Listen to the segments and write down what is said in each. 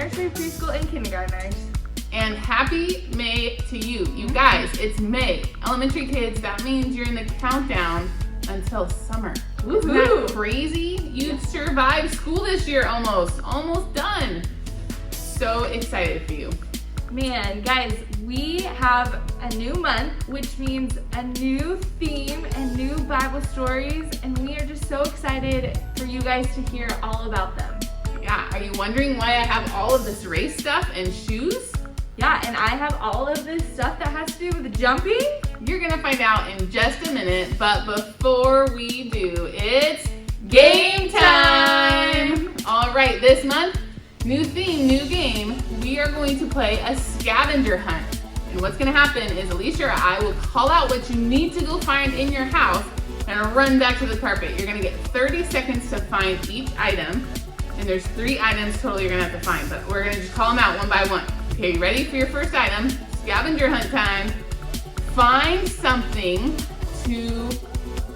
nursery, preschool, and kindergartners. And happy May to you. You guys, it's May. Elementary kids, that means you're in the countdown until summer. Isn't that crazy? You survived school this year almost done. So excited for you. Man, guys, we have a new month, which means a new theme and new Bible stories, and we are just so excited for you guys to hear all about them. Yeah, are you wondering why I have all of this race stuff and shoes? Yeah, and I have all of this stuff that has to do with jumping. You're gonna find out in just a minute, but before we do, it's game time! All right, this month, new theme, new game. We are going to play a scavenger hunt. And what's gonna happen is Alicia or I will call out what you need to go find in your house and run back to the carpet. You're gonna get 30 seconds to find each item. And there's 3 items total you're gonna have to find, but we're gonna just call them out one by one. Okay, you ready for your first item? Scavenger hunt time. Find something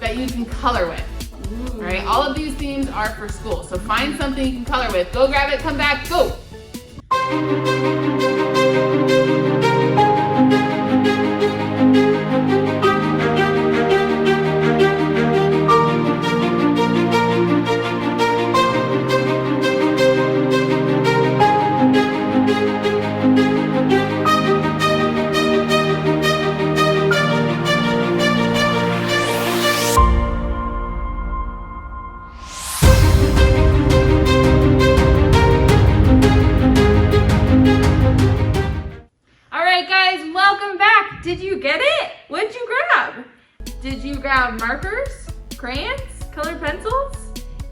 that you can color with. Ooh. All right, all of these themes are for school. So find something you can color with. Go grab it, come back, go. Did you get it? What'd you grab? Did you grab markers, crayons, colored pencils?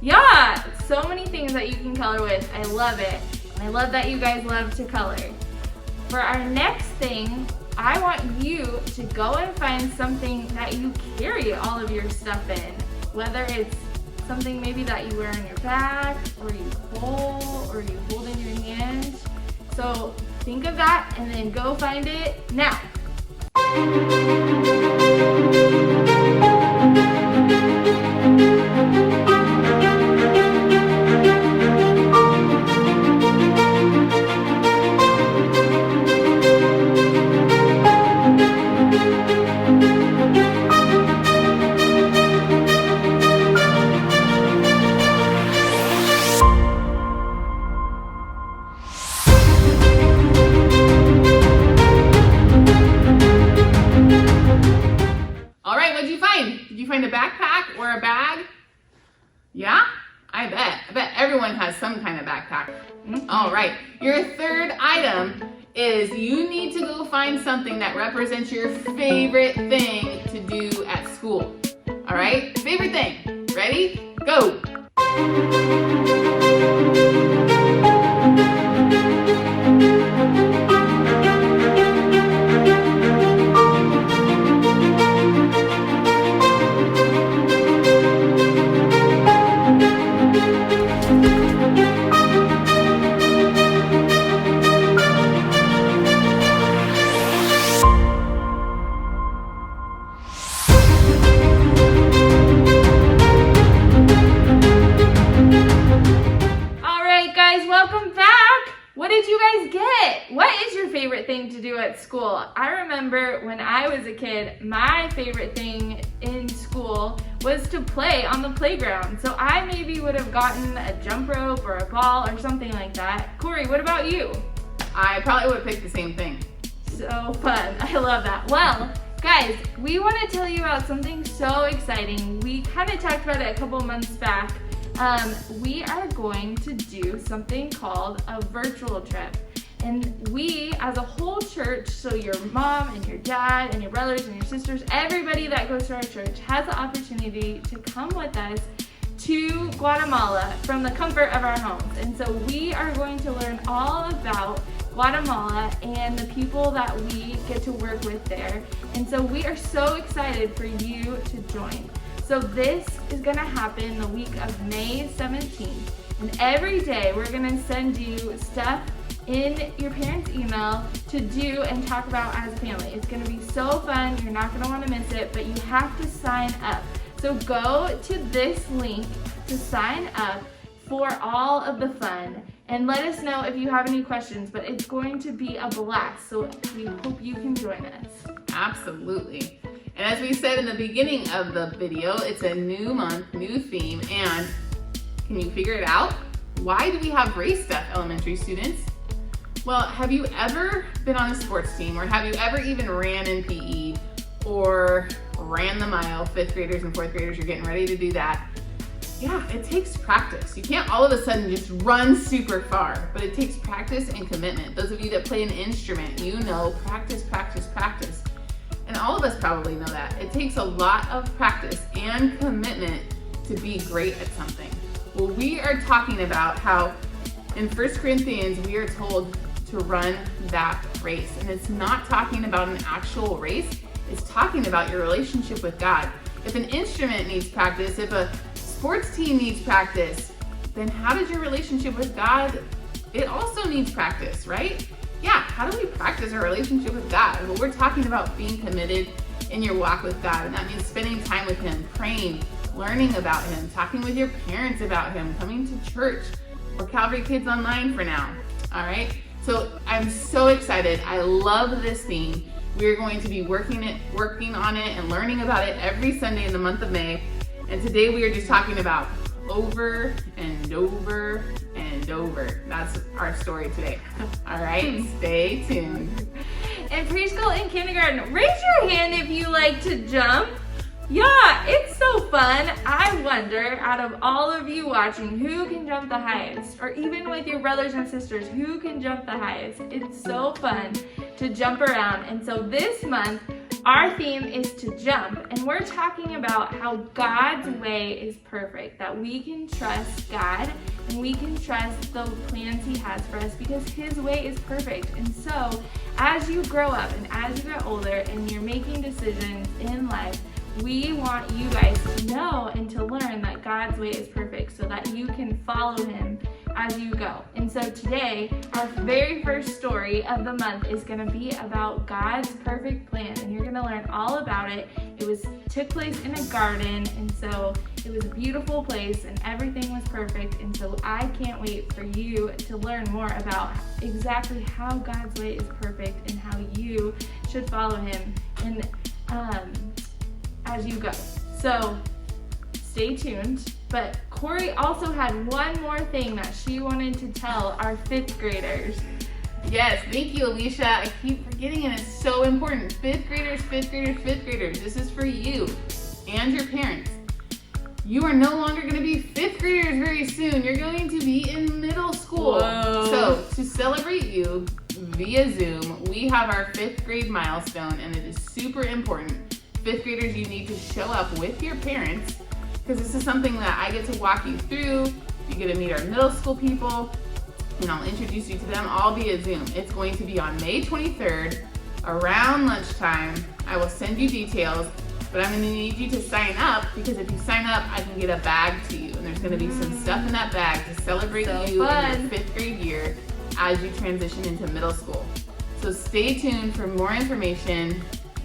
Yeah, so many things that you can color with. I love it. And I love that you guys love to color. For our next thing, I want you to go and find something that you carry all of your stuff in. Whether it's something maybe that you wear on your back, or you pull, or you hold in your hand. So think of that and then go find it now. A backpack or a bag? Yeah? I bet everyone has some kind of backpack. All right, your third item is you need to go find something that represents your favorite thing to do at school. All right, favorite thing. Ready? Go. Thing to do at school. I remember when I was a kid, my favorite thing in school was to play on the playground. So I maybe would have gotten a jump rope or a ball or something like that. Corey, what about you? I probably would have picked the same thing. So fun. I love that. Well, guys, we want to tell you about something so exciting. We kind of talked about it a couple months back. We are going to do something called a virtual trip. And we, as a whole church, so your mom and your dad and your brothers and your sisters, everybody that goes to our church has the opportunity to come with us to Guatemala from the comfort of our homes. And so we are going to learn all about Guatemala and the people that we get to work with there. And so we are so excited for you to join. So this is gonna happen the week of May 17th. And every day we're gonna send you stuff in your parents' email to do and talk about as a family. It's gonna be so fun, you're not gonna wanna miss it, but you have to sign up. So go to this link to sign up for all of the fun. And let us know if you have any questions, but it's going to be a blast, so we hope you can join us. Absolutely. And as we said in the beginning of the video, it's a new month, new theme, and can you figure it out? Why do we have race stuff, elementary students? Well, have you ever been on a sports team, or have you ever even ran in PE or ran the mile? 5th graders and 4th graders, you're getting ready to do that. Yeah, it takes practice. You can't all of a sudden just run super far, but it takes practice and commitment. Those of you that play an instrument, you know practice, practice, practice. And all of us probably know that. It takes a lot of practice and commitment to be great at something. Well, we are talking about how in 1 Corinthians, we are told to run that race. And it's not talking about an actual race, it's talking about your relationship with God. If an instrument needs practice, if a sports team needs practice, then how does your relationship with God, it also needs practice, right? Yeah, how do we practice our relationship with God? Well, we're talking about being committed in your walk with God, and that means spending time with Him, praying, learning about Him, talking with your parents about Him, coming to church, or Calvary Kids Online for now, all right? So I'm so excited. I love this theme. We're going to be working on it and learning about it every Sunday in the month of May. And today we are just talking about over and over and over. That's our story today. All right, stay tuned. In preschool and kindergarten, raise your hand if you like to jump. Yeah, it's so fun. I wonder, out of all of you watching, who can jump the highest? Or even with your brothers and sisters, who can jump the highest? It's so fun to jump around. And so this month, our theme is to jump, and we're talking about how God's way is perfect, that we can trust God and we can trust the plans He has for us because His way is perfect. And so as you grow up and as you get older and you're making decisions in life, we want you guys to know and to learn that God's way is perfect so that you can follow Him as you go. And so today, our very first story of the month is going to be about God's perfect plan, and you're going to learn all about it. Took place in a garden, and so it was a beautiful place and everything was perfect. And so I can't wait for you to learn more about exactly how God's way is perfect and how you should follow Him and as you go. So stay tuned. But Corey also had one more thing that she wanted to tell our 5th graders. Yes, thank you, Alicia. I keep forgetting, and it's so important. 5th graders, 5th graders, 5th graders. This is for you and your parents. You are no longer going to be 5th graders very soon. You're going to be in middle school. Whoa. So to celebrate you via Zoom, we have our 5th grade milestone, and it is super important. 5th graders, you need to show up with your parents, because this is something that I get to walk you through. You get to meet our middle school people, and I'll introduce you to them all via Zoom. It's going to be on May 23rd around lunchtime. I will send you details, but I'm going to need you to sign up, because if you sign up, I can get a bag to you, and there's going to be some stuff in that bag to celebrate So you fun. in your 5th grade year as you transition into middle school. So stay tuned for more information,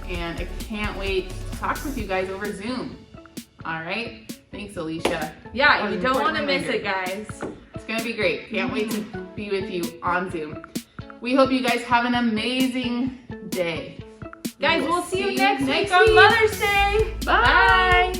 and I can't wait to talk with you guys over Zoom. All right? Thanks, Alicia. Yeah, you don't want to miss it, guys. It's going to be great. Can't wait to be with you on Zoom. We hope you guys have an amazing day. Guys, we'll see you next week week. on Mother's Day. Bye.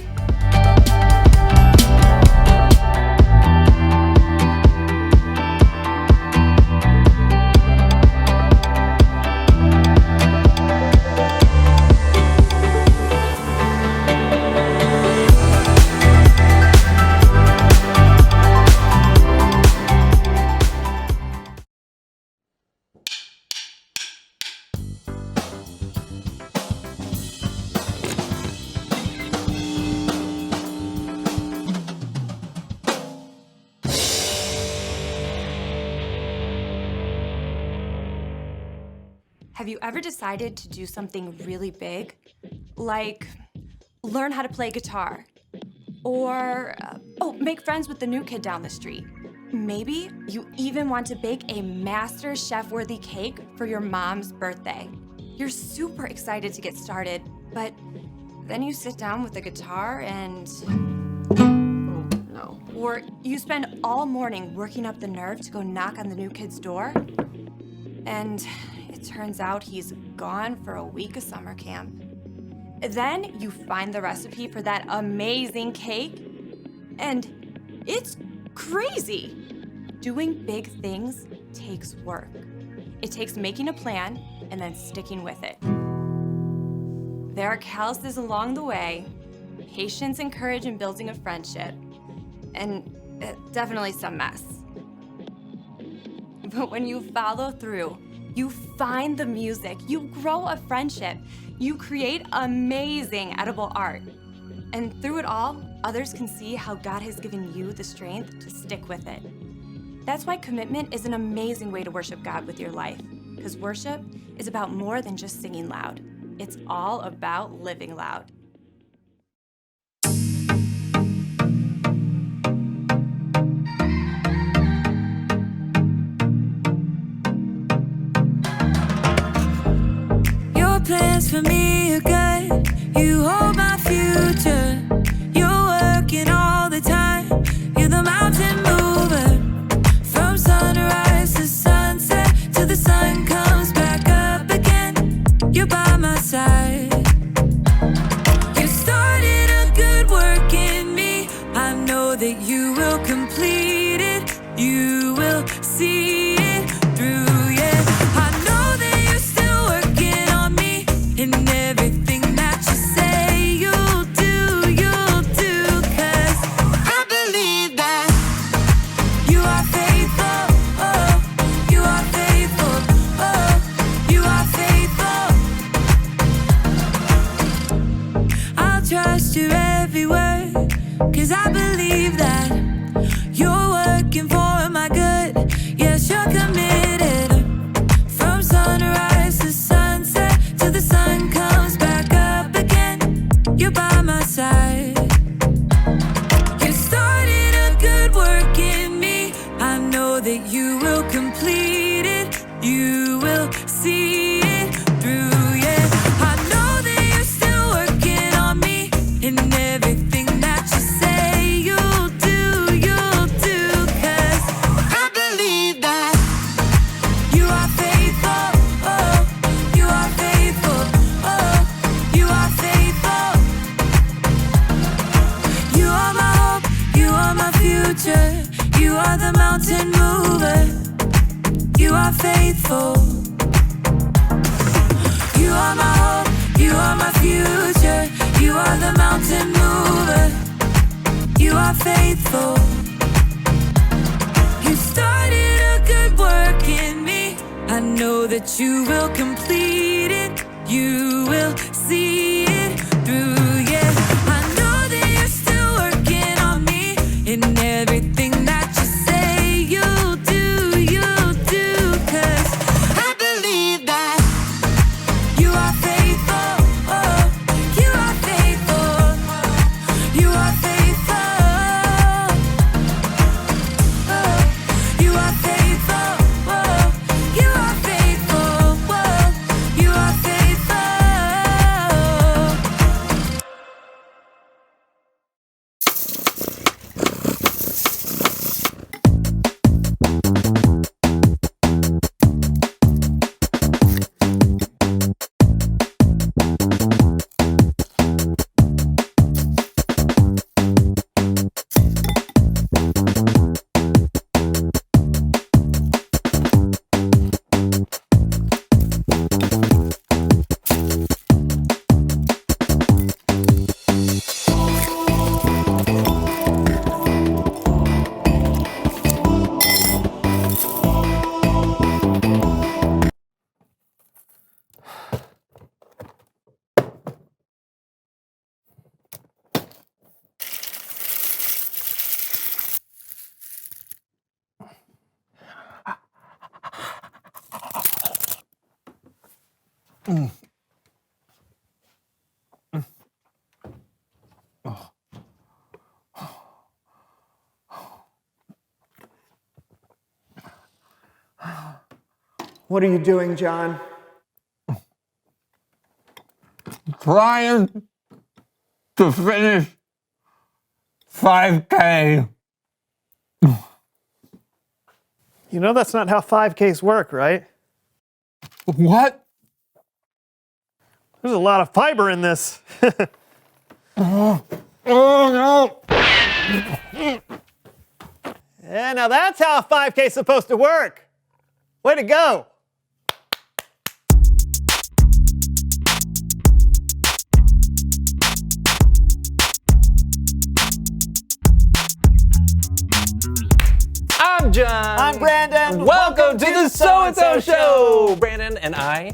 Have you ever decided to do something really big? Like learn how to play guitar? Or, make friends with the new kid down the street? Maybe you even want to bake a master chef-worthy cake for your mom's birthday. You're super excited to get started, but then you sit down with the guitar and... Oh, no. No. Or you spend all morning working up the nerve to go knock on the new kid's door, and it turns out he's gone for a week of summer camp. Then you find the recipe for that amazing cake, and it's crazy. Doing big things takes work. It takes making a plan and then sticking with it. There are calluses along the way, patience and courage in building a friendship, and definitely some mess. But when you follow through, you find the music, you grow a friendship, you create amazing edible art. And through it all, others can see how God has given you the strength to stick with it. That's why commitment is an amazing way to worship God with your life, because worship is about more than just singing loud. It's all about living loud. Your plans for me are good. You hold my future. You're working all the time. You're the mountain mover. From sunrise to sunset, till the sun comes back up again. You're by my side. You started a good work in me. I know that you will complete it. You will see it through, yeah. I know that you're still working on me. And everything that you say you'll do, 'cause I believe that you are faithful, oh, you are faithful, oh, you are faithful. I'll trust your every word, 'cause I believe that you're working for my good. Yes, you're committed. From sunrise to sunset, till the sun comes back up again. You're by my side. You started a good work in me. I know that you will complete it. You will see it through, yeah. I know that you're still working on me. And everything that you say you'll do, 'cause I believe that you are faithful, oh, you are faithful, oh, you are faithful. You are my hope, you are my future. You are the mountain mover. You are faithful. You are my hope, you are my future. You are the mountain mover. You are faithful. You started a good work in me. I know that you will complete it. You will see it through, yeah. I know that you're still working on me. And everything that you say you'll do, 'cause I believe that you are faithful, oh, you are faithful, you are faithful, oh, you are faithful, oh, you are faithful, oh, you are faithful. What are you doing, John? Trying to finish 5K. You know that's not how 5Ks work, right? What? There's a lot of fiber in this. Oh no! Yeah, now that's how a 5K is supposed to work. Way to go. I'm John. I'm Brandon. Welcome to the So-and-So Show. Brandon and I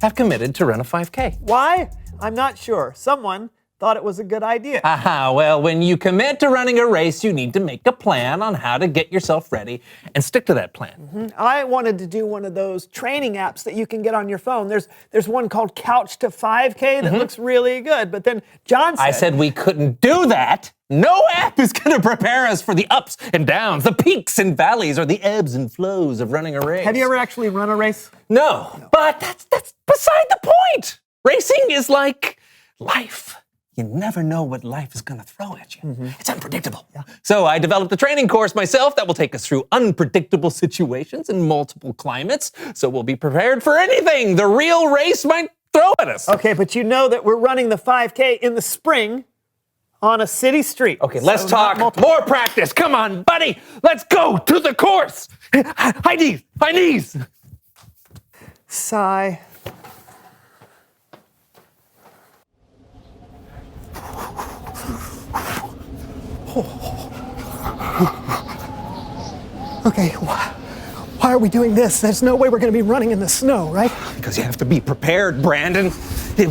have committed to run a 5K. Why? I'm not sure. Someone thought it was a good idea. Aha, well, when you commit to running a race, you need to make a plan on how to get yourself ready and stick to that plan. I wanted to do one of those training apps that you can get on your phone. There's one called Couch to 5K that looks really good. But then John said... I said we couldn't do that. No app is going to prepare us for the ups and downs, the peaks and valleys, or the ebbs and flows of running a race. Have you ever actually run a race? No, but that's beside the point. Racing is like life. You never know what life is going to throw at you. It's unpredictable. So I developed a training course myself that will take us through unpredictable situations in multiple climates, so we'll be prepared for anything the real race might throw at us. Okay, but you know that we're running the 5K in the spring on a city street. Okay, let's So talk. not More practice. Come on, buddy. Let's go to the course. High knees. High knees. Sigh. Okay, why are we doing this? There's no way we're going to be running in the snow, right? Because you have to be prepared, Brandon.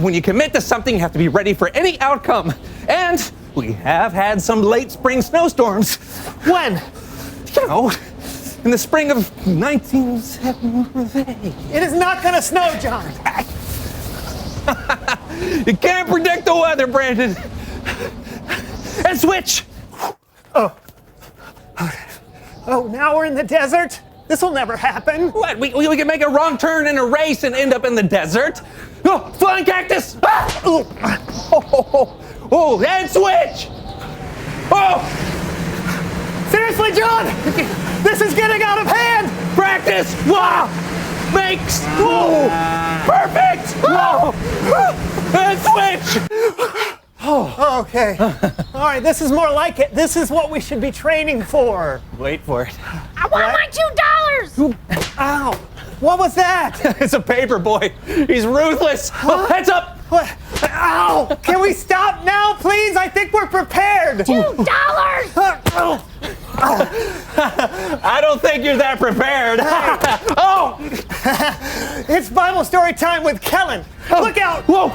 When you commit to something, you have to be ready for any outcome. And we have had some late spring snowstorms. When? You know, in the spring of 1978. It is not going to snow, John. You can't predict the weather, Brandon. And switch. Oh, now we're in the desert? This will never happen. What? We can make a wrong turn in a race and end up in the desert? Oh, flying cactus! Ah! Oh, and switch! Oh! Seriously, John! This is getting out of hand! Practice! Wow! Makes! Whoa! Perfect! Whoa! And switch! Okay. All right, this is more like it. This is what we should be training for. Wait for it. I want my $2! Ow! What was that? It's a paper boy. He's ruthless. Oh, heads up! What? Ow! Can we stop now, please? I think we're prepared. $2! I don't think you're that prepared. Oh! It's Bible story time with Kellen. Look out! Whoa!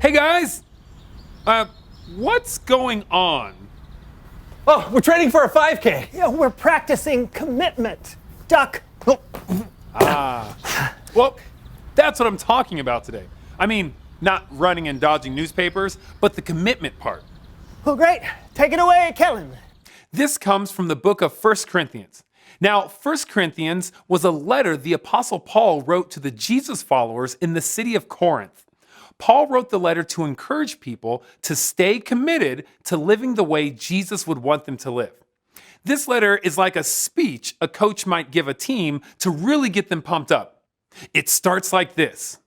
Hey guys, what's going on? Oh, we're training for a 5K. Yeah, we're practicing commitment. Duck. Well, that's what I'm talking about today. I mean, not running and dodging newspapers, but the commitment part. Well, great. Take it away, Kellen. This comes from the book of 1 Corinthians. Now, 1 Corinthians was a letter the Apostle Paul wrote to the Jesus followers in the city of Corinth. Paul wrote the letter to encourage people to stay committed to living the way Jesus would want them to live. This letter is like a speech a coach might give a team to really get them pumped up. It starts like this.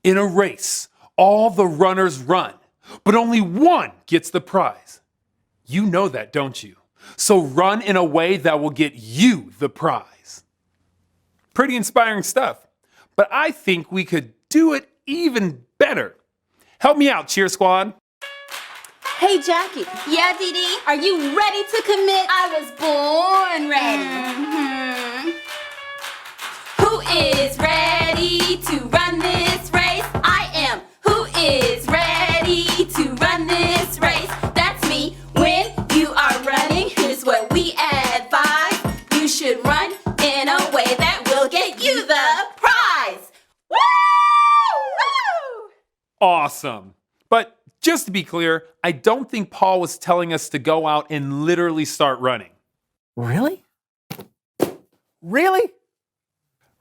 In a race, all the runners run, but only one gets the prize. You know that, don't you? So run in a way that will get you the prize. Pretty inspiring stuff, but I think we could do it even better. Help me out, cheer squad. Hey, Jackie. Yeah, Dee Dee? Are you ready to commit? I was born ready. Who is ready to run this race? I am. Who is ready to run this race? That's me. When you are running, here's what we advise. You should run in a way that will get you the prize. Woo! Woo! Awesome. But just to be clear, I don't think Paul was telling us to go out and literally start running. Really? Really?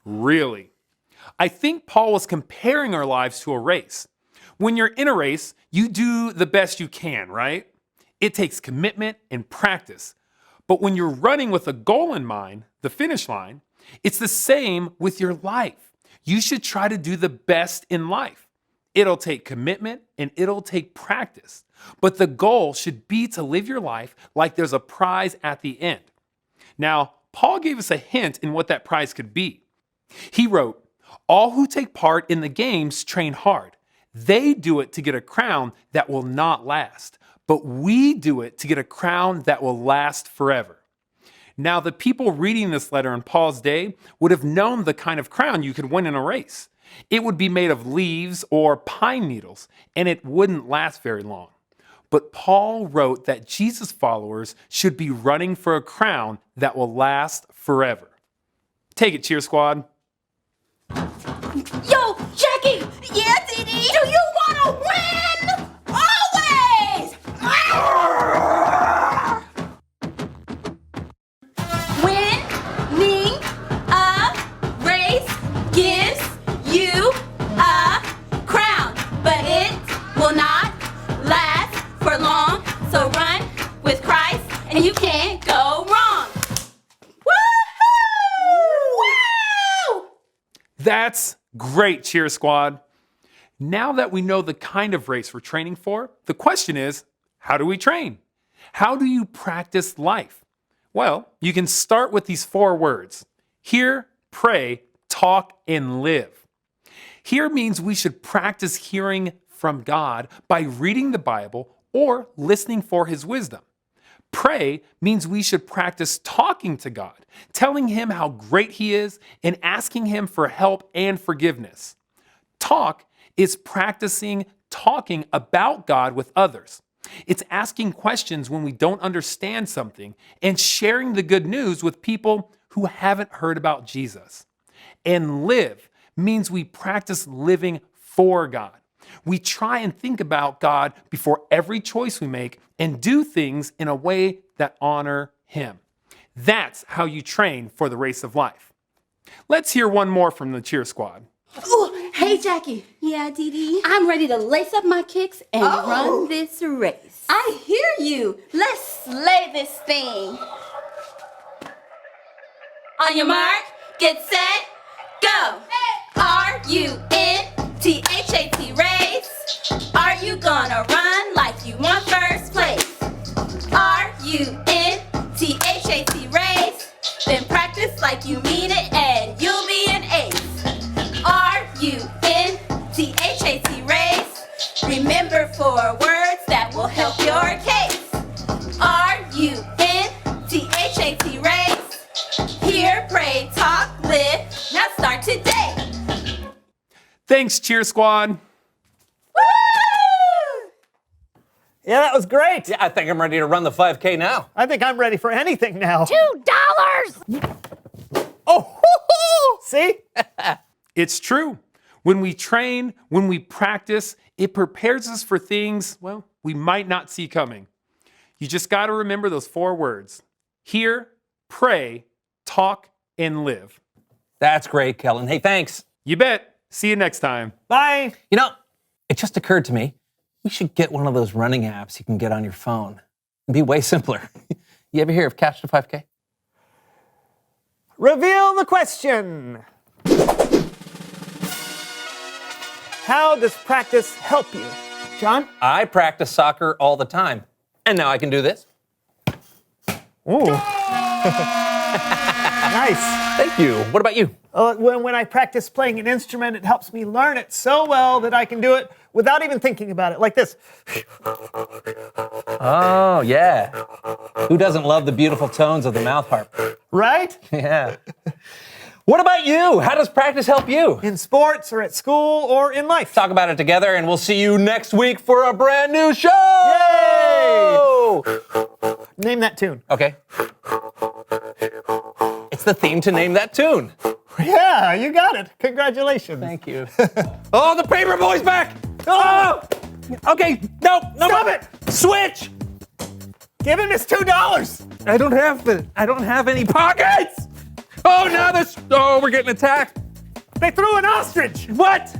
Really? I think Paul was comparing our lives to a race. When you're in a race, you do the best you can, right? It takes commitment and practice. But when you're running with a goal in mind, the finish line, it's the same with your life. You should try to do the best in life. It'll take commitment and it'll take practice. But the goal should be to live your life like there's a prize at the end. Now, Paul gave us a hint in what that prize could be. He wrote, "All who take part in the games train hard. They do it to get a crown that will not last, but we do it to get a crown that will last forever." Now, the people reading this letter in Paul's day would have known the kind of crown you could win in a race. It would be made of leaves or pine needles, and it wouldn't last very long. But Paul wrote that Jesus followers should be running for a crown that will last forever. Take it, Cheer Squad. Yo, Jackie! Yeah, Dee do you wanna win? Always! Winning a race gives you a crown, but it will not last for long. So run with Christ and you can't go wrong. Woohoo! Woo! That's great, Cheer Squad. Now that we know the kind of race we're training for, the question is, how do we train? How do you practice life? Well, you can start with these 4 words: hear, pray, talk, and live. Hear means we should practice hearing from God by reading the Bible or listening for His wisdom. Pray means we should practice talking to God, telling Him how great He is, and asking Him for help and forgiveness. Talk is practicing talking about God with others. It's asking questions when we don't understand something and sharing the good news with people who haven't heard about Jesus. And live means we practice living for God. We try and think about God before every choice we make and do things in a way that honor Him. That's how you train for the race of life. Let's hear one more from the Cheer Squad. Ooh, hey Jackie. Yeah, Dee Dee. I'm ready to lace up my kicks and run this race. I hear you. Let's slay this thing. On your mark, get set, go. R-U-N-T-H-A-T race. Are you gonna run like you want first place? R-U-N-T-H-A-T race. Then practice like you mean it and you'll be an ace. R-U-N-T-H-A-T race. Remember 4 words that will help your case. R-U-N-T-H-A-T race. Hear, pray, talk, live. Now start today. Thanks, Cheer Squad. Woo! Yeah, that was great. Yeah, I think I'm ready to run the 5K now. I think I'm ready for anything now. $2! Oh, see? It's true. When we train, when we practice, it prepares us for things, well, we might not see coming. You just got to remember those 4 words: hear, pray, talk, and live. That's great, Kellen. Hey, thanks. You bet. See you next time. Bye. You know, it just occurred to me, we should get one of those running apps you can get on your phone. It'd be way simpler. You ever hear of Catch the 5K? Reveal the question. How does practice help you? John? I practice soccer all the time. And now I can do this. Ooh. Nice. Thank you. What about you? When I practice playing an instrument, it helps me learn it so well that I can do it without even thinking about it, like this. Oh, yeah. Who doesn't love the beautiful tones of the mouth harp? Right? Yeah. What about you? How does practice help you? In sports or at school or in life. Talk about it together, and we'll see you next week for a brand new show! Yay! Name that tune. Okay. It's the theme to Name That Tune. Yeah, you got it. Congratulations. Thank you. Oh, the paper boy's back! Oh! Okay, no, Stop it! Switch! Give him his $2. I don't have any pockets! Oh, now this. Oh, we're getting attacked. They threw an ostrich. What?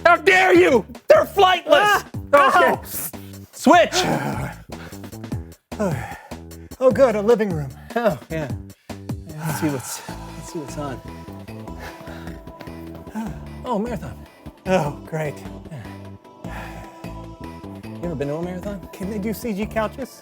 How dare you? They're flightless. Okay. Switch. Oh, good, a living room. Oh, yeah. Let's see what's on. Oh, marathon. Oh, great. You ever been to a marathon? Can they do CG couches?